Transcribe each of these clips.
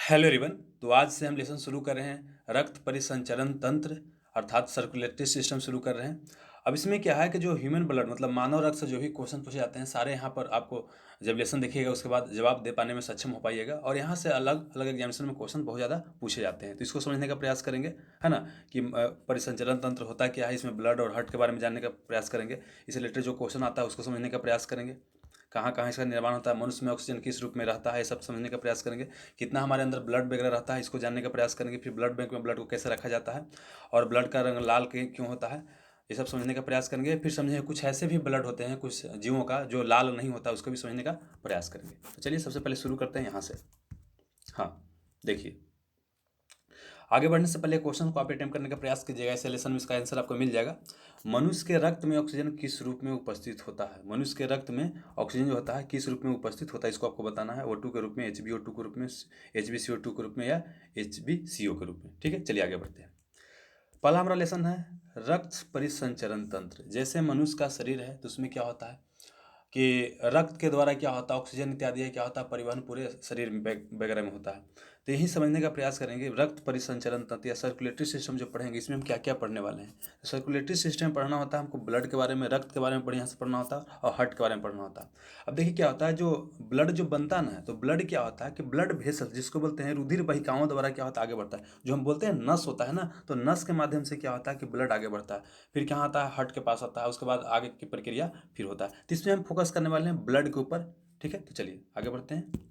Hello everyone. तो आज से हम लेसन शुरू कर रहे हैं रक्त परिसंचरण तंत्र अर्थात सर्कुलेटरी सिस्टम शुरू कर रहे हैं। अब इसमें क्या है कि जो ह्यूमन ब्लड मतलब मानव रक्त से जो भी क्वेश्चन पूछे जाते हैं सारे यहाँ पर आपको जब लेसन देखिएगा उसके बाद जवाब दे पाने में सक्षम हो पाइएगा। और यहाँ से अलग अलग एग्जामिनेशन में क्वेश्चन बहुत ज़्यादा पूछे जाते हैं, तो इसको समझने का प्रयास करेंगे, है ना, कि परिसंचरण तंत्र होता क्या है, इसमें ब्लड और हार्ट के बारे में जानने का प्रयास करेंगे। इससे रिलेटेड जो क्वेश्चन आता है उसको समझने का प्रयास करेंगे। कहाँ कहाँ इसका निर्माण होता है, मनुष्य में ऑक्सीजन किस रूप में रहता है, ये सब समझने का प्रयास करेंगे। कितना हमारे अंदर ब्लड वगैरह रहता है इसको जानने का प्रयास करेंगे। फिर ब्लड बैंक में ब्लड को कैसे रखा जाता है और ब्लड का रंग लाल क्यों होता है, ये सब समझने का प्रयास करेंगे। फिर समझेंगे कुछ ऐसे भी ब्लड होते हैं कुछ जीवों का जो लाल नहीं होता, उसको भी समझने का प्रयास करेंगे। तो चलिए सबसे पहले शुरू करते हैं यहाँ से। हाँ, देखिए, आगे बढ़ने से पहले क्वेश्चन को आप अटेम्प्ट करने का प्रयास कीजिएगा। इस लेसन में इसका आंसर आपको मिल जाएगा। मनुष्य के रक्त में ऑक्सीजन किस रूप में उपस्थित होता है? मनुष्य के रक्त में ऑक्सीजन जो होता है किस रूप में उपस्थित होता है, इसको आपको बताना है। O2 के रूप में, HbO2 के रूप में, HbCO2 के रूप में या HbCO के रूप में। ठीक है, चलिए आगे बढ़ते हैं। पहला हमारा लेसन है रक्त परिसंचरण तंत्र। जैसे मनुष्य का शरीर है तो उसमें क्या होता है कि रक्त के द्वारा क्या होता है, ऑक्सीजन इत्यादि क्या होता है, परिवहन पूरे शरीर में वगैरह में होता है। तो यही समझने का प्रयास करेंगे। रक्त परिसंचरण तंत्र या सर्कुलेटरी सिस्टम जो पढ़ेंगे इसमें हम क्या क्या पढ़ने वाले हैं। सर्कुलेटरी सिस्टम पढ़ना होता है हमको, ब्लड के बारे में, रक्त के बारे में बढ़िया से पढ़ना होता है और हार्ट के बारे में पढ़ना होता है। अब देखिए क्या होता है, जो ब्लड जो बनता है ना, तो ब्लड क्या होता है कि ब्लड वेसल जिसको बोलते हैं, रुधिर वाहिकाओं द्वारा क्या होता है आगे बढ़ता है। जो हम बोलते हैं नस होता है ना, तो नस के माध्यम से क्या होता है कि ब्लड आगे बढ़ता है। फिर क्या आता है, हार्ट के पास आता है, उसके बाद आगे की प्रक्रिया फिर होता है। तो इसमें हम फोकस करने वाले हैं ब्लड के ऊपर। ठीक है, तो चलिए आगे बढ़ते हैं।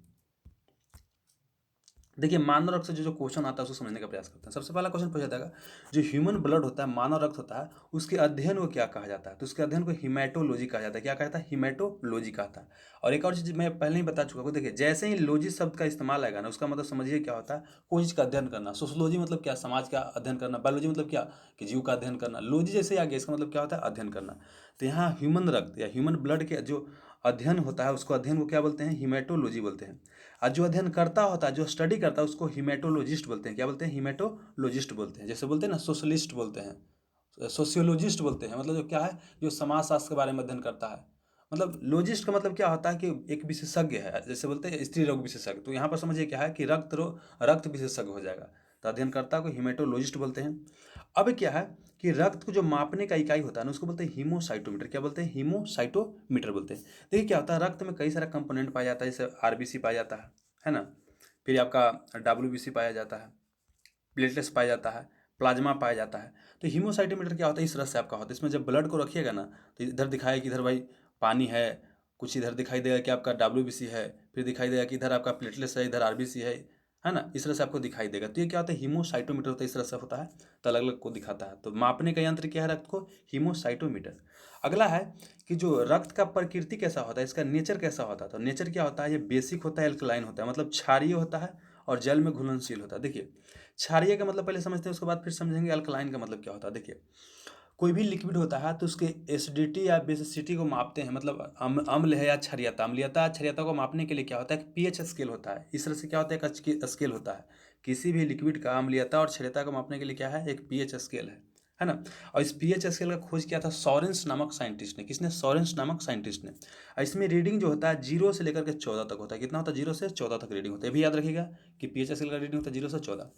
देखिए, मानव रक्त से जो जो क्वेश्चन आता है उसको समझने का प्रयास करते हैं। सबसे पहला क्वेश्चन पूछा जाएगा, जो ह्यूमन ब्लड होता है, मानव रक्त होता है, उसके अध्ययन को क्या कहा जाता है? तो उसके अध्ययन को हिमेटोलॉजी कहा जाता है। क्या कहा जाता है? हिमेटोलॉजी कहता है। और एक और चीज मैं पहले ही बता चुका हूँ, देखिए जैसे ही लॉजी शब्द का इस्तेमाल आएगा ना, उसका मतलब समझिए क्या होता है, कोई चीज का अध्ययन करना। सोशोलॉजी मतलब क्या, समाज का अध्ययन करना। बायोलॉजी मतलब क्या, कि जीव का अध्ययन करना। लॉजी जैसे आ गया, इसका मतलब क्या होता है, अध्ययन करना। तो यहाँ ह्यूमन रक्त या ह्यूमन ब्लड के जो अध्ययन होता है उसको अध्ययन को क्या बोलते हैं, हिमेटोलॉजी बोलते हैं। और जो अध्ययन करता होता है, जो स्टडी करता है, उसको हिमेटोलॉजिस्ट बोलते हैं। क्या बोलते हैं? हिमेटोलॉजिस्ट बोलते हैं। जैसे बोलते हैं ना सोशलिस्ट बोलते हैं, सोशियोलॉजिस्ट बोलते हैं। मतलब जो क्या है, जो समाज शास्त्र के बारे में अध्ययन करता है। मतलब लॉजिस्ट का मतलब क्या होता है कि एक विशेषज्ञ है, जैसे बोलते हैं स्त्री रोग विशेषज्ञ। तो यहाँ पर समझिए क्या है कि रक्त विशेषज्ञ हो जाएगा। तो अध्ययनकर्ता को हिमेटोलॉजिस्ट बोलते हैं। अब क्या है कि रक्त को जो मापने का इकाई होता है ना, उसको बोलते हैं हीमोसाइटोमीटर। क्या बोलते हैं? हीमोसाइटोमीटर बोलते हैं। देखिए क्या होता है, रक्त में कई सारा कंपोनेंट पाया जाता है, जैसे आरबीसी पाया जाता है ना, फिर आपका डब्ल्यूबीसी पाया जाता है, प्लेटलेट्स पाया जाता है, प्लाज्मा पाया जाता है। तो हीमोसाइटोमीटर क्या होता है, इस तरह से आपका होता है। इसमें जब ब्लड को रखिएगा ना, तो इधर दिखाएगा कि इधर भाई पानी है, कुछ इधर दिखाई देगा कि आपका डब्ल्यूबीसी है, फिर दिखाई देगा कि इधर आपका प्लेटलेट्स है, इधर आरबीसी है ना, इस तरह से आपको दिखाई देगा। तो ये क्या होता है, हीमोसाइटोमीटर होता है, इस तरह से होता है। तो अलग अलग को दिखाता है। तो मापने का यंत्र क्या है रक्त को, हीमोसाइटोमीटर। अगला है कि जो रक्त का प्रकृति कैसा होता है, इसका नेचर कैसा होता है। तो नेचर क्या होता है, ये बेसिक होता है, एल्कलाइन होता है, मतलब क्षारीय होता है और जल में घुलनशील होता है। देखिए, क्षारीय का मतलब पहले समझते हैं, उसके बाद फिर समझेंगे अल्कलाइन का मतलब क्या होता है। देखिए, कोई भी लिक्विड होता है तो उसके एसिडिटी या बेसिसिटी को मापते हैं, मतलब अम्ल है या क्षारीयता। अम्लीयता क्षारीयता को मापने के लिए क्या होता है, पीएच स्केल होता है। इस तरह से क्या होता है, एक स्केल होता है। किसी भी लिक्विड का अम्लीयता और क्षारीयता को मापने के लिए क्या है, एक पीएच स्केल है ना। और इस पीएच स्केल का खोज किया था सॉरेंस नामक साइंटिस्ट ने। किसने? सॉरेंस नामक साइंटिस्ट ने। और इसमें रीडिंग जो होता है 0 से लेकर के 14 तक होता है। कितना होता है? 0 से 14 तक रीडिंग होता है। ये भी याद रखिएगा कि पीएच स्केल का रीडिंग होता है 0 से 14।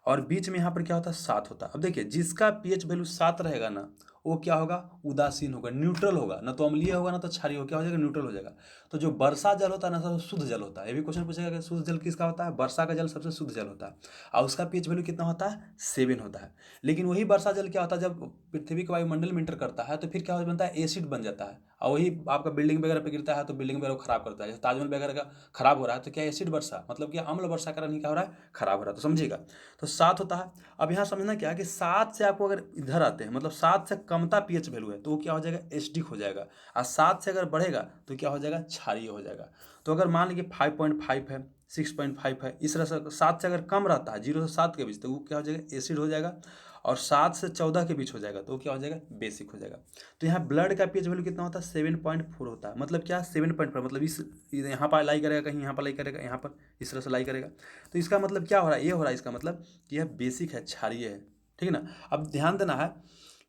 और बीच में यहाँ पर क्या होता है, 7 होता है। अब देखिए, जिसका पीएच वैल्यू 7 रहेगा ना, वो क्या होगा, उदासीन होगा, न्यूट्रल होगा। ना तो अम्लीय होगा ना तो क्षारीय होगा। क्या हो जाएगा, न्यूट्रल हो जाएगा। तो जो वर्षा जल होता है ना, सब शुद्ध जल होता है। ये भी क्वेश्चन पूछेगा कि शुद्ध जल किसका होता है, वर्षा का जल सबसे शुद्ध जल होता है। और उसका पीएच वैल्यू कितना होता है, 7 होता है। लेकिन वही वर्षा जल क्या होता है, जब पृथ्वी के वायुमंडल में इंटर करता है तो फिर क्या बनता है, एसिड बन जाता है। और वही आपका बिल्डिंग वगैरह पे गिरता है तो बिल्डिंग वगैरह को खराब करता है। जैसे ताजमहल वगैरह का खराब हो रहा है तो क्या एसिड वर्षा, मतलब क्या अम्ल वर्षा का कारण क्या हो रहा है, खराब हो रहा है। तो समझिएगा, तो 7 होता है। अब यहाँ समझना क्या है कि 7 से आपको अगर इधर आते हैं, मतलब 7 से कमता पीएच वैल्यू है तो वो क्या हो जाएगा, एसिडिक हो जाएगा। और 7 से अगर बढ़ेगा तो क्या हो जाएगा, क्षारीय हो जाएगा। तो अगर मान लीजिए 5.5 है, 6.5 है, इस तरह से 7 से अगर कम रहता है, 0 से 7 के बीच, तो वो क्या हो जाएगा, एसिड हो जाएगा। और 7 से 14 के बीच हो जाएगा तो वो क्या हो जाएगा, बेसिक हो जाएगा। तो यहाँ ब्लड का पीएच वैल्यू कितना होता है, 7.4 होता है। मतलब क्या, 7.4 मतलब इस यहाँ पर लाई करेगा, कहीं यहाँ पर लाई करेगा, यहाँ पर इस तरह से लाई करेगा। तो इसका मतलब क्या हो रहा है, ये हो रहा है इसका मतलब कि यह बेसिक है, क्षारीय है। ठीक है ना। अब ध्यान देना है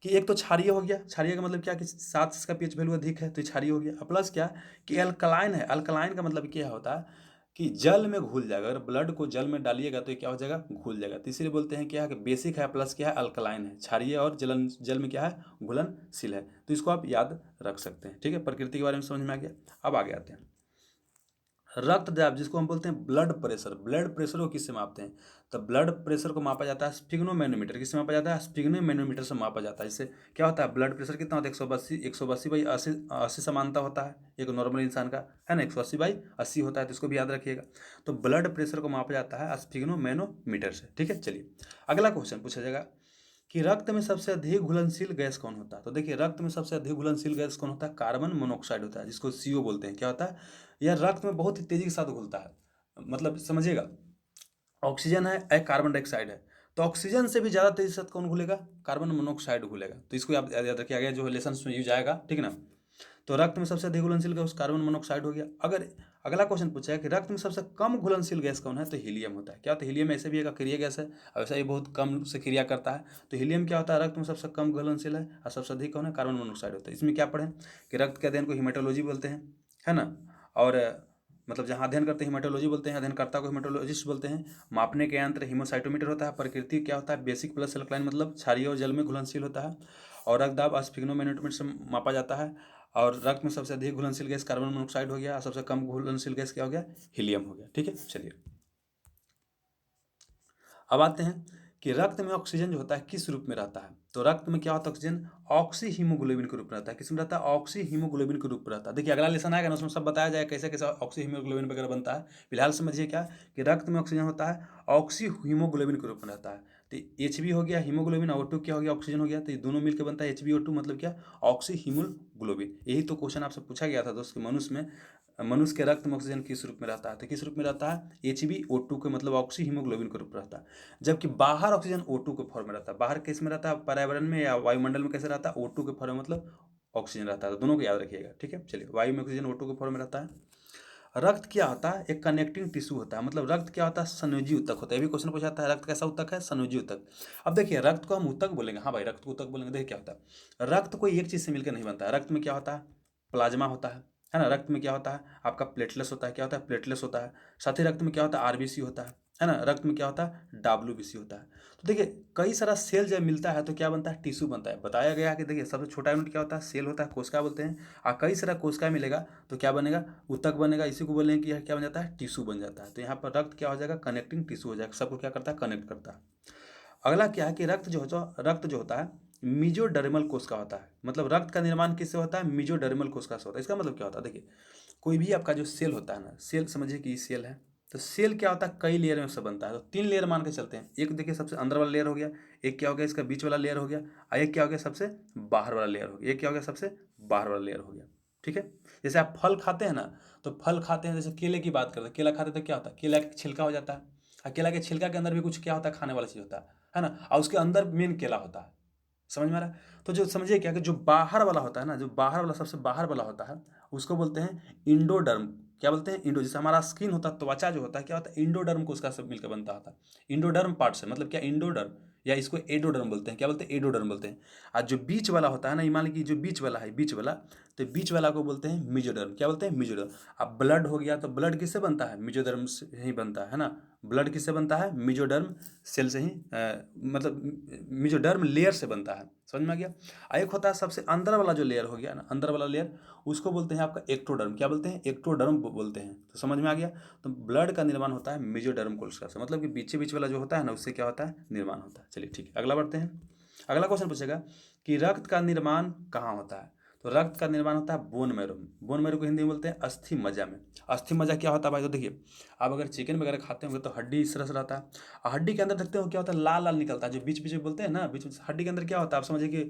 कि एक तो क्षारीय हो गया। क्षारीय का मतलब क्या, कि 7 से इसका पीएच वैल्यू अधिक है तो क्षारीय हो गया। प्लस क्या कि अल्कलाइन है। अल्कलाइन का मतलब क्या होता है कि जल में घुल जाएगा। अगर ब्लड को जल में डालिएगा तो ये क्या हो जाएगा, घुल जाएगा। तो इसीलिए बोलते हैं क्या है कि बेसिक है प्लस क्या है, अल्कलाइन है, क्षारीय और जल में क्या है, घुलनशील है। तो इसको आप याद रख सकते हैं। ठीक है, प्रकृति के बारे में समझ में आ गया। अब आगे आते हैं रक्तचाप, जिसको हम बोलते हैं ब्लड प्रेशर। ब्लड प्रेशर को किससे मापते हैं, तो ब्लड प्रेशर को मापा जाता है स्फिग्नोमैनोमीटर। किससे मापा जाता है, स्फिग्नोमैनोमीटर से मापा जाता है। इससे क्या होता है, ब्लड प्रेशर कितना होता है, 180/80 समानता होता है एक नॉर्मल इंसान का, है ना, 180/80 होता है। तो इसको भी याद रखिएगा। तो ब्लड प्रेशर को मापा जाता है स्फिग्नोमैनोमीटर से। ठीक है, चलिए अगला क्वेश्चन पूछा जाएगा कि रक्त में सबसे अधिक घुलनशील गैस कौन होता है। तो देखिए रक्त में सबसे अधिक घुलनशील गैस कौन होता है, कार्बन मोनोऑक्साइड होता है, जिसको CO बोलते हैं। क्या होता है, यह रक्त में बहुत ही तेजी के साथ घुलता है। मतलब समझिएगा, ऑक्सीजन है, एक कार्बन डाइऑक्साइड है, तो ऑक्सीजन से भी ज़्यादा तेजी से कौन घुलेगा, कार्बन मोनोऑक्साइड घुलेगा। तो इसको आप याद रखिए, आगे जो लेसन में यूज आएगा, ठीक है ना। तो रक्त में सबसे अधिक घुलनशील गैस कार्बन मोनोऑक्साइड हो गया। अगर अगला क्वेश्चन पूछा है कि रक्त में सबसे कम घुलनशील गैस कौन है, तो हीलियम होता है। क्या होता है, हीलियम ऐसे भी एक अक्रिय गैस है, वैसा ही बहुत कम से क्रिया करता है। तो हीलियम क्या होता है, रक्त में सबसे कम घुलनशील है, और सबसे अधिक कौन है, कार्बन मोनोऑक्साइड होता है। इसमें क्या पढ़ें कि रक्त के अध्ययन को हिमेटोलॉजी बोलते हैं, है ना। और मतलब जहाँ अध्ययन करते हैं हिमेटोलॉजी बोलते हैं, अध्ययनकर्ता को हिमेटोलॉजिस्ट बोलते हैं। मापने के यंत्र हीमोसाइटोमीटर होता है। प्रकृति क्या होता है, बेसिक प्लस अल्कलाइन, मतलब क्षारीय और जल में घुलनशील होता है। और रक्तदाब स्फिग्नोमैनोमीटर से मापा जाता है। और रक्त में सबसे अधिक घुलनशील गैस कार्बन मोनोऑक्साइड हो गया, और सबसे कम घुलनशील गैस क्या हो गया, हीलियम हो गया। ठीक है, चलिए अब आते हैं कि रक्त में ऑक्सीजन जो होता है किस रूप में रहता है। तो रक्त में क्या होता है, ऑक्सीजन ऑक्सी हीमोग्लोबिन के रूप में रहता है। किस में रहता है, ऑक्सी हीमोग्लोबिन के रूप में रहता है। देखिए अगला लेसन आएगा ना, उसमें सब बताया जाए कैसे कैसे ऑक्सी हीमोग्लोबिन वगैरह बनता है। फिलहाल समझिए क्या कि रक्त में ऑक्सीजन होता है ऑक्सी हीमोग्लोबिन के रूप में रहता है। तो HB हो गया हीमोग्लोबिन, O2 क्या हो गया, ऑक्सीजन हो गया। तो ये दोनों मिलकर बनता है HbO2, मतलब क्या, ऑक्सी हीमोग्लोबिन। यही तो क्वेश्चन आपसे पूछा गया था दोस्त कि मनुष्य के रक्त में ऑक्सीजन किस रूप में रहता है। तो किस रूप में रहता है, HbO2 के, मतलब ऑक्सी हीमोग्लोबिन के रूप में रहता है। जबकि बाहर ऑक्सीजन O2 के फॉर्म में रहता है। बाहर किस में रहता है, पर्यावरण में या वायुमंडल में कैसे रहता है, O2 के फॉर्म में, मतलब ऑक्सीजन रहता है। तो दोनों को याद रखिएगा। ठीक है, चलिए वायु में ऑक्सीजन O2 के फॉर्म में रहता है। रक्त क्या होता है, एक कनेक्टिंग टिश्यू होता है। मतलब रक्त क्या होता है, संयोजी ऊतक होता है। ये भी क्वेश्चन पूछा जाता है, रक्त कैसा ऊतक है, संयोजी ऊतक। अब देखिए रक्त को हम ऊतक बोलेंगे, हाँ भाई रक्त को ऊतक बोलेंगे। देखिए क्या होता है, रक्त कोई एक चीज़ से मिलकर नहीं बनता है। रक्त में क्या होता है, प्लाज्मा होता है ना। रक्त में क्या होता है, आपका प्लेटलेस होता है। क्या होता है, प्लेटलेस होता है। साथ ही रक्त में क्या होता है, RBC होता है ना। रक्त में क्या होता है, WBC होता है। तो देखिए कई सारा सेल जब मिलता है तो क्या बनता है, टिश्यू बनता है। बताया गया है कि देखिए सबसे छोटा यूनिट क्या होता है, सेल होता है, कोशिका बोलते हैं। और कई सारा कोशिका मिलेगा तो क्या बनेगा, ऊतक बनेगा। इसी को बोलेंगे कि यह क्या बन जाता है, टिश्यू बन जाता है। तो यहाँ पर रक्त क्या हो जाएगा, कनेक्टिंग टिश्यू हो जाएगा, सबको क्या करता है, कनेक्ट करता है। अगला क्या है कि रक्त जो होता है मीजोडर्मल कोशिका होता है। मतलब रक्त का निर्माण किससे होता है, मीजोडर्मल कोशिका से होता है। इसका मतलब क्या होता है, देखिए कोई भी आपका जो सेल होता है ना, सेल समझिए कि सेल है। तो सेल क्या होता है, कई लेयर में से बनता है। तो 3 लेयर मान के चलते हैं। एक देखिए सबसे अंदर वाला लेयर हो गया, एक क्या हो गया इसका बीच वाला लेयर हो गया, और एक क्या हो गया सबसे बाहर वाला लेयर हो गया। एक क्या हो गया सबसे बाहर वाला लेयर हो गया। ठीक है, जैसे आप फल खाते हैं ना, तो फल खाते हैं, जैसे केले की बात करते हैं, केला खाते हैं तो क्या होता है, केला का छिलका हो जाता है। और केला के छिलका के अंदर भी कुछ क्या होता है, खाने वाला चीज़ होता है ना। और उसके अंदर मेन केला होता है। समझ में आ रहा है। तो जो समझिए क्या कि जो बाहर वाला होता है ना, जो बाहर वाला सबसे बाहर वाला होता है, उसको बोलते हैं इंडोडर्म। क्या बोलते हैं, इंडो। जैसे हमारा स्किन होता है, त्वचा जो होता है, क्या होता है, इंडोडर्म को उसका सब मिलकर बनता होता है। इंडोडर्म पार्ट से, मतलब क्या, इंडोडर्म, या इसको एडोडर्म बोलते हैं। क्या बोलते हैं, एडोडर्म बोलते हैं। और जो बीच वाला होता है ना, ये मान लीजिए जो बीच वाला है, बीच वाला, तो बीच वाला को बोलते हैं मिजोडर्म। क्या बोलते हैं, मिजोडर्म। अब ब्लड हो गया, तो ब्लड किससे बनता है, मिजोडर्म से ही बनता है ना। ब्लड किससे बनता है, मिजोडर्म सेल से ही, मतलब मिजोडर्म लेयर से बनता है। समझ में आ गया। एक होता है सबसे अंदर वाला जो लेयर हो गया ना, अंदर वाला लेयर, उसको बोलते हैं आपका एक्टोडर्म। क्या बोलते हैं, एक्टोडर्म बोलते हैं। तो समझ में आ गया। तो ब्लड का निर्माण होता है मेजोडर्म कोशिका से, मतलब कि बीच बीच वाला जो होता है ना, उससे क्या होता है, निर्माण होता है। चलिए ठीक है, अगला बढ़ते हैं। अगला क्वेश्चन पूछेगा कि रक्त का निर्माण कहाँ होता है। तो रक्त का निर्माण होता है बोन मैरो में। बोन मैरो को हिंदी में बोलते हैं अस्थि मज्जा में। अस्थि मज्जा क्या होता है भाई, तो देखिए आप अगर चिकन वगैरह खाते होंगे तो हड्डी इस तरह से रहता है। और हड्डी के अंदर देखते हो क्या होता है, लाल लाल निकलता है, जो बीच बीच में बोलते हैं ना, बीच बीच हड्डी के अंदर क्या होता है, आप समझिए कि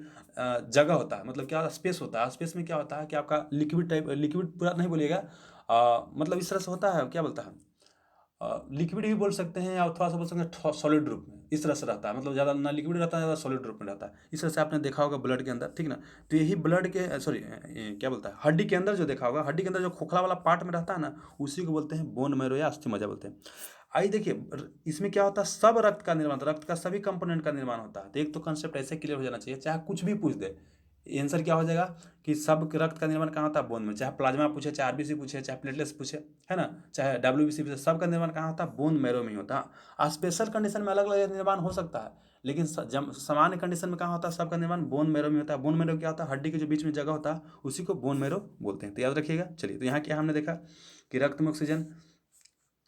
जगह होता है, मतलब क्या स्पेस होता है। स्पेस में क्या होता है कि आपका लिक्विड टाइप, लिक्विड पूरा नहीं बोलिएगा, मतलब इस तरह से होता है, क्या बोलता है, लिक्विड भी बोल सकते हैं, या थोड़ा सा बोल सकते हैं सॉलिड रूप में। इस तरह से रहता है, मतलब ज़्यादा ना लिक्विड रहता है, ज़्यादा सॉलिड रूप में रहता है। इस तरह से आपने देखा होगा ब्लड के अंदर, ठीक ना। तो यही ब्लड के, सॉरी क्या बोलता है, हड्डी के अंदर जो देखा होगा, हड्डी के अंदर जो खोखला वाला पार्ट में रहता है ना, उसी को बोलते हैं बोन मैरो या अस्थि मज्जा बोलते हैं। आइए देखिए इसमें क्या होता है, सब रक्त का निर्माण, रक्त का सभी कंपोनेंट का निर्माण होता है। तो एक तो कंसेप्ट ऐसे क्लियर हो जाना चाहिए, चाहे कुछ भी पूछ दे, आंसर क्या हो जाएगा कि सब रक्त का निर्माण कहाँ होता है? बोन में। चाहे प्लाज्मा पूछे, चाहे आरबीसी पूछे, चाहे प्लेटलेट्स पूछे, है ना, चाहे डब्ल्यूबीसी पूछे, सबका निर्माण कहाँ होता है? बोन मैरो में ही होता है। स्पेशल कंडीशन में अलग अलग निर्माण हो सकता है, लेकिन सामान्य कंडीशन में कहाँ होता है? सबका निर्माण बोन मैरो में होता है। बोन मैरो क्या होता है? हड्डी के जो बीच में जगह होता है उसी को बोन मैरो बोलते हैं। तो याद रखिएगा। चलिए, तो यहाँ क्या हमने देखा कि रक्त में ऑक्सीजन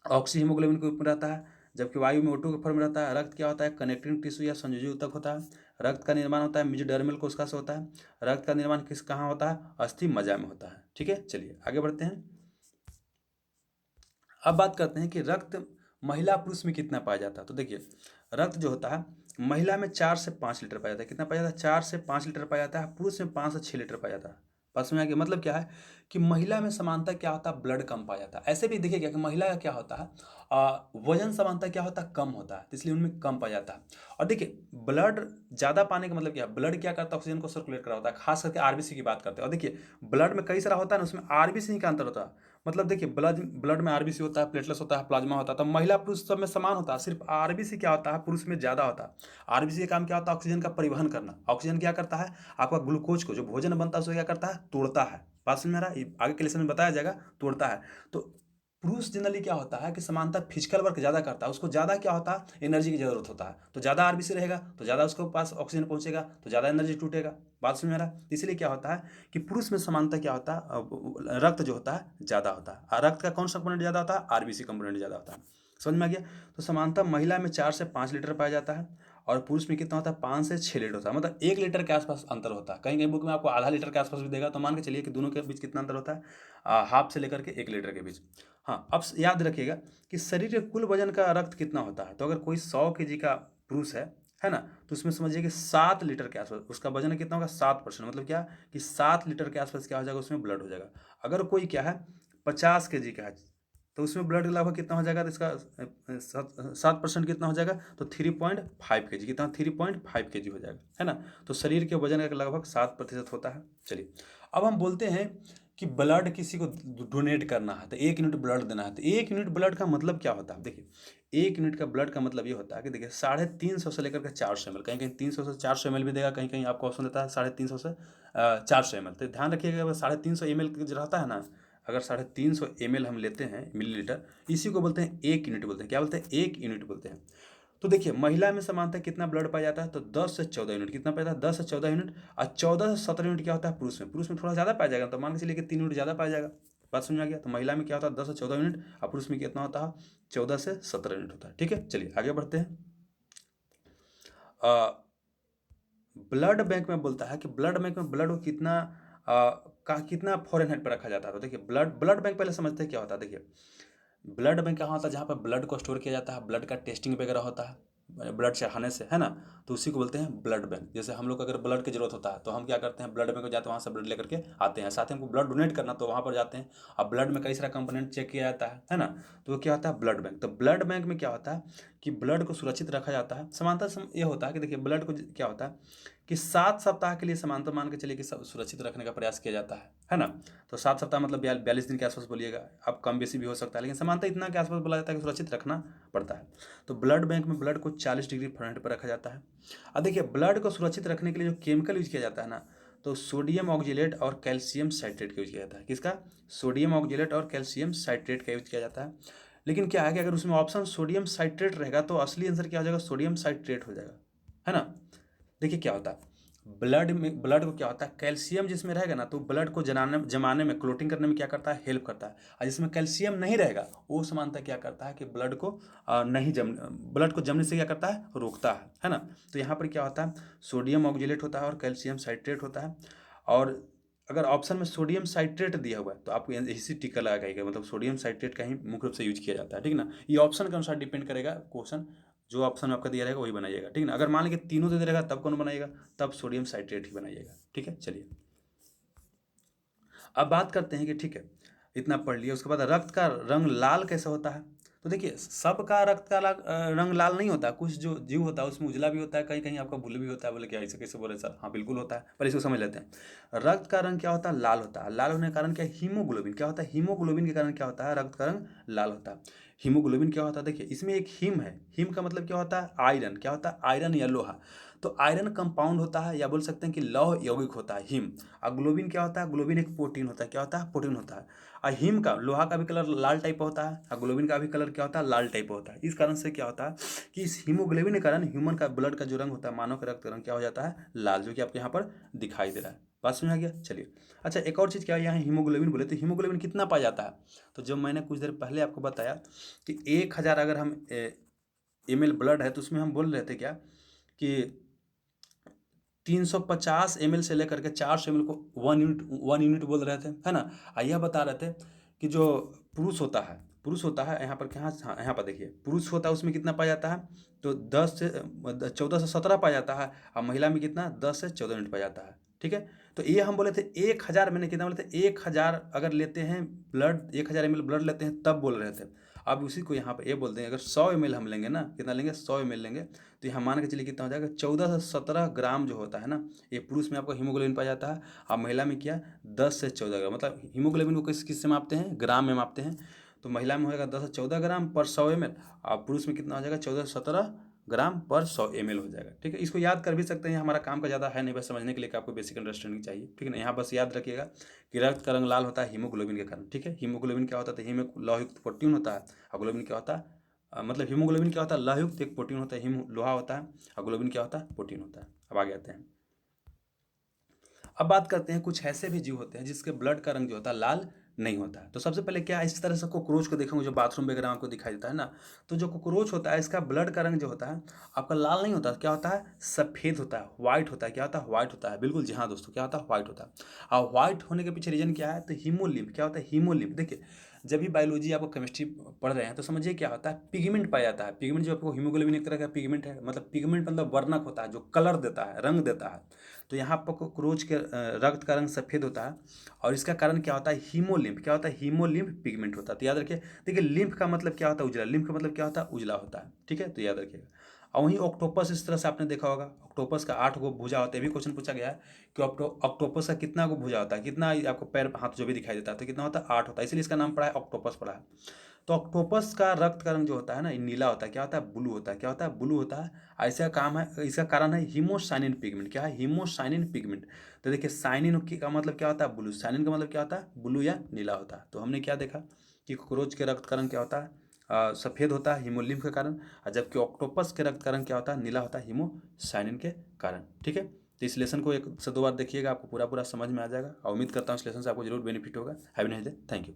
ऑक्सी हीमोग्लोबिन के रूप में रहता है, जबकि वायु में O2 के फॉर्म में रहता है। रक्त क्या होता है? कनेक्टिंग टिश्यू या संयोजी ऊतक होता है। रक्त का निर्माण होता है मेजोडर्मल कोशिका से होता है। रक्त का निर्माण किस कहाँ होता है? अस्थि मज्जा में होता है। ठीक है, चलिए आगे बढ़ते हैं। अब बात करते हैं कि रक्त महिला पुरुष में कितना पाया जाता है। तो देखिए, रक्त जो होता है महिला में 4 से 5 लीटर पाया जाता है। कितना पाया जाता है? 4 से 5 लीटर पाया जाता है। पुरुष में 5 से 6 लीटर पाया जाता है। बात समझ आ गई? मतलब क्या है कि महिला में समानता क्या होता है? ब्लड कम पाया जाता है। ऐसे भी देखिए क्या कि महिला का क्या होता है, वजन समानता क्या होता है? कम होता है, तो इसलिए उनमें कम पाया जाता है। और देखिए, ब्लड ज़्यादा पाने का मतलब क्या है? ब्लड क्या करता है? ऑक्सीजन को सर्कुलेट करा होता है। खास करके आरबीसी की बात करते हैं। और देखिए, ब्लड में कई सारा होता है ना, उसमें आरबीसी का अंतर होता है। मतलब देखिए, ब्लड ब्लड में आरबीसी होता है, प्लेटलेट्स होता है, प्लाज्मा होता है। तो महिला पुरुष सब में समान होता है, सिर्फ आरबीसी क्या होता है? पुरुष में ज़्यादा होता है। आरबीसी का काम क्या होता है? ऑक्सीजन का परिवहन करना। ऑक्सीजन क्या करता है? आपका ग्लूकोज को, जो भोजन बनता है उसको क्या करता है? तोड़ता है। बात समझ में आ रहा है? ये आगे के लेसन में बताया जाएगा, तोड़ता है। तो पुरुष जनरली क्या होता है कि समानता फिजिकल वर्क ज़्यादा करता है, उसको ज़्यादा क्या होता है? एनर्जी की जरूरत होता है। तो ज़्यादा आरबीसी रहेगा तो ज़्यादा उसको पास ऑक्सीजन पहुंचेगा, तो ज़्यादा एनर्जी टूटेगा। बात समझ में आ रहा है? इसलिए क्या होता है कि पुरुष में समानता क्या होता है? रक्त जो होता है ज़्यादा होता है। और रक्त का कौन सा कंपोनेंट ज़्यादा होता है? आरबीसी कंपोनेंट ज़्यादा होता है। समझ में आ गया? तो समानता महिला में 4 से 5 लीटर पाया जाता है, और पुरुष में कितना होता है? 5 से 6 लीटर होता है। मतलब 1 लीटर के आसपास अंतर होता है। कहीं कहीं बुक में आपको आधा लीटर के आसपास भी देगा। तो मान के चलिए कि दोनों के बीच कितना अंतर होता है? हाफ से लेकर के 1 लीटर के बीच। हाँ, अब याद रखिएगा कि शरीर के कुल वजन का रक्त कितना होता है। तो अगर कोई 100 kg का पुरुष है ना, तो उसमें समझिए कि 7 लीटर के आसपास उसका वजन कितना होगा? 7%। मतलब क्या कि 7 लीटर के आसपास क्या हो जाएगा? उसमें ब्लड हो जाएगा। अगर कोई क्या है 50 kg का है, तो उसमें ब्लड लगभग कितना हो जाएगा? तो इसका 7% कितना हो जाएगा? तो 3.5 kg। कितना? 3.5 kg हो जाएगा, है ना। तो शरीर के वजन का लगभग 7% होता है। चलिए, अब हम बोलते हैं कि ब्लड किसी को डोनेट करना है, तो 1 यूनिट ब्लड देना है। तो 1 यूनिट ब्लड का मतलब क्या होता है? देखिए, 1 यूनिट का ब्लड का मतलब ये होता है कि देखिए 350 से लेकर के 400 ml, कहीं कहीं 300 से 400 ml भी देगा, कहीं कहीं आपको ऑप्शन देता है 350 से 400 ml। तो ध्यान रखिएगा, अगर 350 ml जो रहता है ना, अगर 350 ml हम लेते हैं मिलीलीटर, इसी को बोलते हैं 1 यूनिट बोलते हैं। क्या बोलते हैं? 1 यूनिट बोलते हैं। तो देखिए, महिला में समानता कितना ब्लड पाया जाता है? तो 10 से 14 यूनिट। कितना पाया जाता है? 10 से 14 यूनिट। और 14 से 17 यूनिट क्या होता है? पुरुष में। पुरुष में थोड़ा ज़्यादा पाया जाएगा, तो मान के चलिए कि 3 यूनिट ज़्यादा पाया जाएगा। बात समझ में आ गया? तो महिला में क्या होता है? 10 से 14 यूनिट, और पुरुष में कितना होता है? 14 से 17 यूनिट होता है। ठीक है, चलिए आगे बढ़ते हैं। ब्लड बैंक में बोलता है कि ब्लड बैंक में ब्लड को कितना फ़ारेनहाइट पर रखा जाता है। तो देखिए, ब्लड ब्लड बैंक पहले समझते हैं क्या होता है। देखिए, ब्लड बैंक कहाँ होता है? जहाँ पर ब्लड को स्टोर किया जाता है, ब्लड का टेस्टिंग वगैरह होता है ब्लड चढ़ाने से, है ना। तो उसी को बोलते हैं ब्लड बैंक। जैसे हम लोग को अगर ब्लड की जरूरत होता है तो हम क्या करते हैं? ब्लड बैंक में जाते हैं, वहाँ से ब्लड लेकर के आते हैं। साथ ही हमको ब्लड डोनेट करना, तो वहाँ पर जाते हैं। अब ब्लड में कई सारा कंपोनेंट चेक किया जाता है ना। तो वो क्या होता है? Blood bank. तो ब्लड बैंक में क्या होता है कि ब्लड को सुरक्षित रखा जाता है। समानता ये होता है कि देखिए, ब्लड को क्या होता है कि 7 सप्ताह के लिए समानता मान के चलिए कि सुरक्षित रखने का प्रयास किया जाता है ना। तो 7 सप्ताह मतलब 42 दिन के आसपास बोलिएगा। अब कम बेसी भी हो सकता है, लेकिन समानता इतना के आसपास बोला जाता है कि सुरक्षित रखना पड़ता है। तो ब्लड बैंक में ब्लड को 40 डिग्री फ़ारेनहाइट पर रखा जाता है। अब देखिए, ब्लड को सुरक्षित रखने के लिए जो केमिकल यूज किया जाता है ना, तो सोडियम ऑक्जेलेट और कैल्शियम साइट्रेट का यूज किया जाता है। किसका? सोडियम ऑक्जेलेट और कैल्शियम साइट्रेट का यूज किया जाता है। लेकिन क्या है कि अगर उसमें ऑप्शन सोडियम साइट्रेट रहेगा तो असली आंसर क्या हो जाएगा? सोडियम साइट्रेट हो जाएगा, है ना। देखिए क्या होता है, ब्लड को क्या होता है, कैल्शियम जिसमें रहेगा ना, तो ब्लड को जमाने में, क्लोटिंग करने में क्या करता है? हेल्प करता है। और जिसमें कैल्शियम नहीं रहेगा, वो समानता क्या करता है कि ब्लड को नहीं जम ब्लड को जमने से क्या करता है? रोकता है ना। तो यहाँ पर क्या होता है? सोडियम ऑक्जेलेट होता है और कैल्शियम साइट्रेट होता है। और अगर ऑप्शन में सोडियम साइट्रेट दिया हुआ है तो आपको इसी टिक्का लगाएगा, मतलब सोडियम साइट्रेट का ही मुख्य रूप से यूज किया जाता है। ठीक ना, ये ऑप्शन के अनुसार डिपेंड करेगा क्वेश्चन। जो ऑप्शन आपका दिया रहेगा वही बनाइएगा। ठीक ना, अगर मान लीजिए तीनों दे रहेगा तब कौन बनाइएगा? तब सोडियम साइट्रेट ही बनाइएगा। ठीक है, चलिए अब बात करते हैं कि ठीक है, इतना पढ़ लिया, उसके बाद रक्त का रंग लाल कैसे होता है। तो देखिए, सबका रक्त का रंग लाल नहीं होता। कुछ जो जीव होता है उसमें उजला भी होता है, कहीं कहीं आपका ब्लू भी होता है। बोले क्या ऐसे कैसे बोले सर? हाँ बिल्कुल होता है, पर इसको समझ लेते हैं। रक्त का रंग क्या होता है? लाल होता है। लाल होने के कारण क्या? हीमोग्लोबिन क्या होता है? हीमोग्लोबिन के कारण क्या होता है? रक्त का रंग लाल होता है। हीमोग्लोबिन क्या होता है, देखिए इसमें एक हीम है, हीम का मतलब क्या होता है, आयरन, क्या होता है, आयरन या लोहा। तो आयरन कंपाउंड होता है, या बोल सकते हैं कि लौह यौगिक होता है हीम। और ग्लोबिन क्या होता है, ग्लोबिन एक प्रोटीन होता है, क्या होता है, प्रोटीन होता है। और हीम का, लोहा का भी कलर लाल टाइप होता है, और ग्लोबिन का भी कलर क्या होता है, लाल टाइप होता है। इस कारण से क्या होता है कि इस हीमोग्लोबिन के कारण ह्यूमन का ब्लड का जो रंग होता है, मानव का रक्त रंग क्या हो जाता है, लाल, जो कि आपको यहाँ पर दिखाई दे रहा है। बात समझ आ गया, चलिए। अच्छा, एक और चीज़ क्या है, यहाँ हीमोग्लोबिन बोले तो हीमोग्लोबिन कितना पाया जाता है, तो जब मैंने कुछ देर पहले आपको बताया कि 1000 अगर हम ml ब्लड है, तो उसमें हम बोल रहे थे क्या कि 350 ml से लेकर के 400 ml को 1 यूनिट बोल रहे थे, है ना। यह बता रहे थे कि जो पुरुष होता है यहाँ पर, क्या, हाँ यहाँ पर देखिए, पुरुष होता है उसमें कितना पाया जाता है, तो 14 से 17 पाया जाता है। और महिला में कितना, 10 से 14 यूनिट पाया जाता है, ठीक है। तो ये हम बोले थे 1000, मैंने कितना बोले थे, 1000 अगर लेते हैं ब्लड, 1000 ml ब्लड लेते हैं तब बोल रहे थे। अब उसी को यहाँ पे ये बोलते हैं, अगर 100 ml हम लेंगे ना, कितना लेंगे, 100 ml लेंगे, तो यहाँ मान के चलिए कितना हो जाएगा, 14 से 17 ग्राम जो होता है ना, ये पुरुष में आपको हीमोग्लोबिन पाया जाता है। और महिला में क्या, 10 से 14 ग्राम, मतलब हीमोग्लोबिन को किस से मापते हैं, ग्राम में मापते हैं। तो महिला में होगा 10 से 14 ग्राम पर 100 ml, और पुरुष में कितना हो जाएगा, 14 से 17 ग्राम पर 100 ml हो जाएगा, ठीक है। इसको याद कर भी सकते हैं, हमारा काम का ज़्यादा है नहीं, बस समझने के लिए कि आपको बेसिक अंडरस्टैंडिंग चाहिए, ठीक है ना। यहाँ बस याद रखिएगा कि रक्त का रंग लाल होता है हीमोग्लोबिन के कारण, ठीक है। हीमोग्लोबिन क्या होता है, हीम एक लौहयुक्त प्रोटीन होता है, और ग्लोबिन क्या होता है, मतलब हीमोग्लोबिन क्या होता है, लौहयुक्त एक प्रोटीन होता है, हीम लोहा होता है, और ग्लोबिन क्या होता है, प्रोटीन होता है। अब आगे आते हैं। अब बात करते हैं, कुछ ऐसे भी जीव होते हैं जिसके ब्लड का रंग जो होता है लाल नहीं होता है। तो सबसे पहले क्या, इस तरह से कॉकरोच को देखोगे, जो बाथरूम वगैरह आपको दिखाई देता है ना, तो जो कॉकरोच होता है इसका ब्लड का रंग जो होता है आपका लाल नहीं होता, क्या होता है, सफ़ेद होता है, व्हाइट होता है, क्या होता है, व्हाइट होता है, बिल्कुल जी हाँ दोस्तों, क्या होता है, व्हाइट होता है। और व्हाइट होने के पीछे रीजन क्या है, तो हीमोलिम्फ, क्या होता है, हीमोलिम्फ। देखिए, जब भी बायोलॉजी आपको केमिस्ट्री पढ़ रहे हैं तो समझिए क्या होता है, पिगमेंट पाया जाता है। पिगमेंट जो आपको, हीमोग्लोबिन एक तरह का पिगमेंट है, मतलब पिगमेंट मतलब वर्णक होता है, जो कलर देता है, रंग देता है। तो यहाँ पर कॉकरोच के रक्त का रंग सफ़ेद होता है, और इसका कारण क्या होता है, हीमोलिम्फ, क्या होता है, हीमोलिम्फ पिगमेंट होता है। तो याद रखिए, देखिए लिम्फ का मतलब क्या होता है, उजला, लिम्फ का मतलब क्या होता है, उजला होता है, ठीक है, तो याद रखिएगा। और वहीं ऑक्टोपस, इस तरह से आपने देखा होगा, ऑक्टोपस का 8 गो भुजा होता है, भी क्वेश्चन पूछा गया है कि ऑक्टोपस का कितना गो भुजा होता है, कितना आपको पैर हाथ जो भी दिखाई देता है, तो कितना होता है, 8 होता है, इसलिए इसका नाम पड़ा है ऑक्टोपस पड़ा है। तो ऑक्टोपस का रक्त का रंग जो होता है ना, ये नीला होता है, क्या होता है, ब्लू होता है, क्या होता है, ब्लू होता है। ऐसा काम है, इसका कारण है हीमोसाइनिन पिगमेंट, क्या है, हीमोसाइनिन पिगमेंट। तो देखिए, साइनिन का मतलब क्या होता है, ब्लू, साइनिन का मतलब क्या होता है, ब्लू या नीला होता है। तो हमने क्या देखा कि कॉकरोच के रक्त का रंग क्या होता है, सफ़ेद होता है हीमोलिम्फ के कारण, और जबकि ऑक्टोपस के रक्त का रंग क्या होता है, नीला होता है हीमोसाइनिन के कारण, ठीक है। तो इस लेसन को 1 से 2 बार देखिएगा, आपको पूरा पूरा समझ में आ जाएगा, और उम्मीद करता हूँ इस लेसन से आपको जरूर बेनिफिट होगा। Have a nice day, thank you.